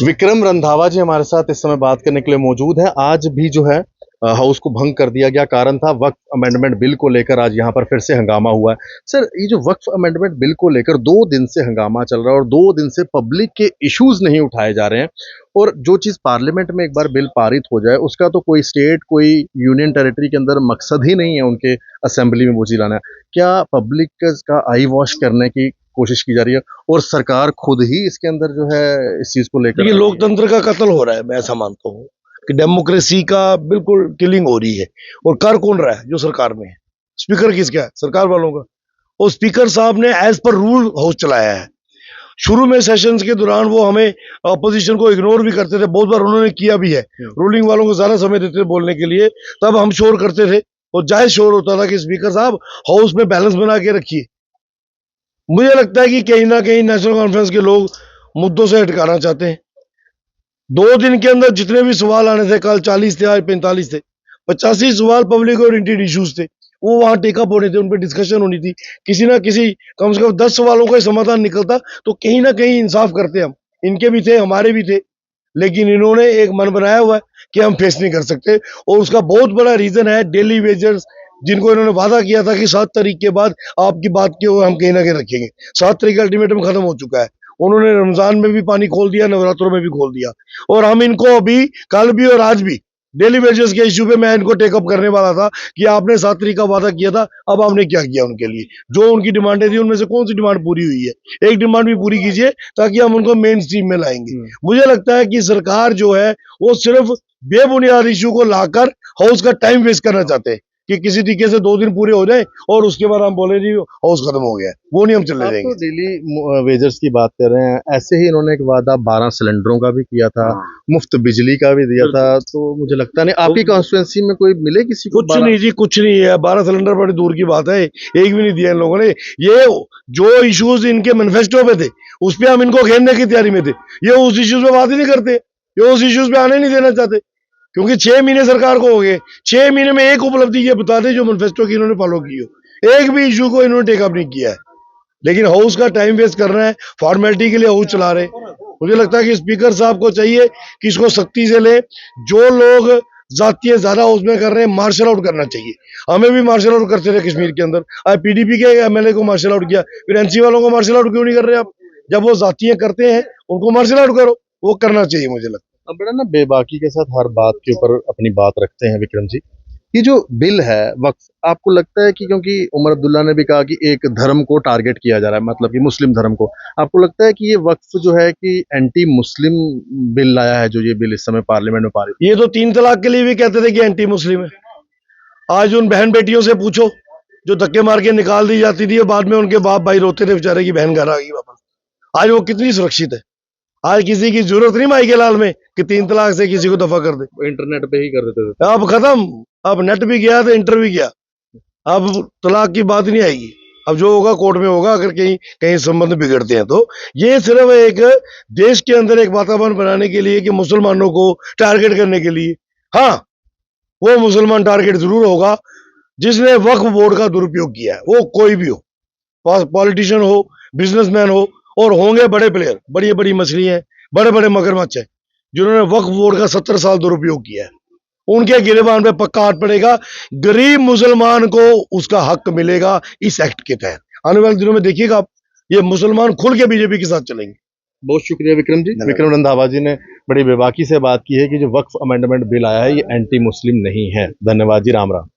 विक्रम रंधावा जी हमारे साथ इस समय बात करने के लिए मौजूद हैं। आज भी जो है हाउस को भंग कर दिया गया, कारण था वक्फ अमेंडमेंट बिल को लेकर आज यहाँ पर फिर से हंगामा हुआ है। सर, ये जो वक्फ अमेंडमेंट बिल को लेकर 2 दिन से हंगामा चल रहा है और 2 दिन से पब्लिक के इश्यूज नहीं उठाए जा रहे हैं, और जो चीज़ पार्लियामेंट में एक बार बिल पारित हो जाए उसका तो कोई स्टेट, कोई यूनियन टेरिटरी के अंदर मकसद ही नहीं है उनके असेंबली में वो चीज़ लाना है। क्या पब्लिक का आई वॉश करने की कोशिश की जा रही है और सरकार खुद ही इसके अंदर जो है इस चीज को लेकर? देखिए, लोकतंत्र का कत्ल हो रहा है। मैं ऐसा मानता हूँ कि डेमोक्रेसी का बिल्कुल किलिंग हो रही है। और कर कौन रहा है? जो सरकार में है। स्पीकर किसका है? सरकार वालों का। और स्पीकर साहब ने एज पर रूल हाउस चलाया है। शुरू में सेशंस के दौरान वो हमें अपोजिशन को इग्नोर भी करते थे, बहुत बार उन्होंने किया भी है। रूलिंग वालों को ज्यादा समय देते थे बोलने के लिए, तब हम शोर करते थे और जायज शोर होता था कि स्पीकर साहब हाउस में बैलेंस बना के रखिए। मुझे लगता है कि कहीं ना कहीं नेशनल कॉन्फ्रेंस के लोग मुद्दों से हटकाना चाहते हैं। 2 दिन के अंदर जितने भी सवाल आने थे, कल 40 थे, आज 45 थे, 85 सवाल पब्लिक ओरिएंटेड इश्यूज थे। वो वहां टेकअप होने थे, उन पर डिस्कशन होनी थी। किसी ना किसी कम से कम 10 सवालों का समाधान निकलता तो कहीं ना कहीं इंसाफ करते हम। इनके भी थे, हमारे भी थे, लेकिन इन्होंने एक मन बनाया हुआ है कि हम फेस नहीं कर सकते। और उसका बहुत बड़ा रीजन है डेली वेजर्स, जिनको इन्होंने वादा किया था कि 7 तारीख के बाद आपकी बात के हम कहीं ना कहीं रखेंगे। 7 तारीख का अल्टीमेटम खत्म हो चुका है। उन्होंने रमजान में भी पानी खोल दिया, नवरात्रों में भी खोल दिया। और हम इनको अभी कल भी और आज भी डेली वेजेस के इश्यू पे मैं इनको टेकअप करने वाला था कि आपने 7 तारीख का वादा किया था, अब आपने क्या किया उनके लिए? जो उनकी डिमांडें थी उनमें से कौन सी डिमांड पूरी हुई है? एक डिमांड भी पूरी कीजिए ताकि हम उनको मेन स्ट्रीम में लाएंगे। मुझे लगता है कि सरकार जो है वो सिर्फ बेबुनियाद इश्यू को लाकर हाउस का टाइम वेस्ट करना चाहते हैं कि किसी तरीके से 2 दिन पूरे हो जाए और उसके बाद हम बोले जी हाउस खत्म हो गया। वो नहीं हम चलने देंगे। तो डेली वेजर्स की बात कर रहे हैं, ऐसे ही इन्होंने एक वादा 12 सिलेंडरों का भी किया था, मुफ्त बिजली का भी दिया था। तो मुझे लगता नहीं आपकी कॉन्स्टिट्यूएंसी में कोई मिले किसी को? कुछ नहीं जी, कुछ नहीं है। 12 सिलेंडर बड़ी दूर की बात है, एक भी नहीं दिया इन लोगों ने। ये जो इश्यूज इनके मैनिफेस्टो पे थे उस पर हम इनको घेरने की तैयारी में थे। ये उस इश्यूज पे बात ही नहीं करते, ये उस इश्यूज पे आने नहीं देना चाहते, क्योंकि 6 महीने सरकार को हो गए। 6 महीने में एक उपलब्धि ये बता दे जो मैनिफेस्टो की इन्होंने फॉलो की हो। एक भी इशू को इन्होंने टेकअप नहीं किया है, लेकिन हाउस का टाइम वेस्ट कर रहे हैं, फॉर्मेलिटी के लिए हाउस चला रहे हैं। मुझे लगता है कि स्पीकर साहब को चाहिए कि इसको सख्ती से ले। जो लोग जातीय ज्यादा उसमें कर रहे हैं, मार्शल आउट करना चाहिए। हमें भी मार्शल आउट करते रहे कश्मीर के अंदर। आज पीडीपी के एमएलए को मार्शल आउट किया, फिर एनसी वालों को मार्शल आउट क्यों नहीं कर रहे आप? जब वो जातीय करते हैं उनको मार्शल आउट करो, वो करना चाहिए मुझे लगता है। अब बड़ा ना बेबाकी के साथ हर बात के ऊपर अपनी बात रखते हैं विक्रम जी। ये जो बिल है वक्फ, आपको लगता है कि क्योंकि उमर अब्दुल्ला ने भी कहा कि एक धर्म को टारगेट किया जा रहा है, मतलब कि मुस्लिम धर्म को, आपको लगता है कि ये वक्फ जो है कि एंटी मुस्लिम बिल लाया है जो ये बिल इस समय पार्लियामेंट में पारित? ये तो 3 तलाक के लिए भी कहते थे कि एंटी मुस्लिम है। आज उन बहन बेटियों से पूछो जो धक्के मार के निकाल दी जाती थी और बाद में उनके बाप भाई रोते थे बेचारे की बहन घर आ गई वापस। आज वो कितनी सुरक्षित है। आज किसी की जरूरत नहीं माई के लाल में कि 3 तलाक से किसी को दफा कर दे। इंटरनेट पे ही कर देते थे। अब खत्म, अब नेट भी गया तो इंटर भी गया। अब तलाक की बात नहीं आएगी। अब जो होगा कोर्ट में होगा, अगर कहीं कहीं संबंध बिगड़ते हैं तो। ये सिर्फ एक देश के अंदर एक वातावरण बनाने के लिए कि मुसलमानों को टारगेट करने के लिए। हाँ, वो मुसलमान टारगेट जरूर होगा जिसने वक्फ बोर्ड का दुरुपयोग किया है, वो कोई भी हो, पॉलिटिशियन हो, बिजनेसमैन हो, और होंगे बड़े प्लेयर, बड़ी बड़ी मछलियां, बड़े बड़े मगरमच्छ हैं जिन्होंने वक्फ बोर्ड का 70 साल दुरुपयोग किया है। उनके गिरेबान पे पक्का हाथ पड़ेगा। गरीब मुसलमान को उसका हक मिलेगा इस एक्ट के तहत। आने वाले दिनों में देखिएगा आप, ये मुसलमान खुल के बीजेपी के साथ चलेंगे। बहुत शुक्रिया विक्रम जी। विक्रम रंधावा जी ने बड़ी बेबाकी से बात की है कि जो वक्फ अमेंडमेंट बिल आया है ये एंटी मुस्लिम नहीं है। धन्यवाद जी। राम राम।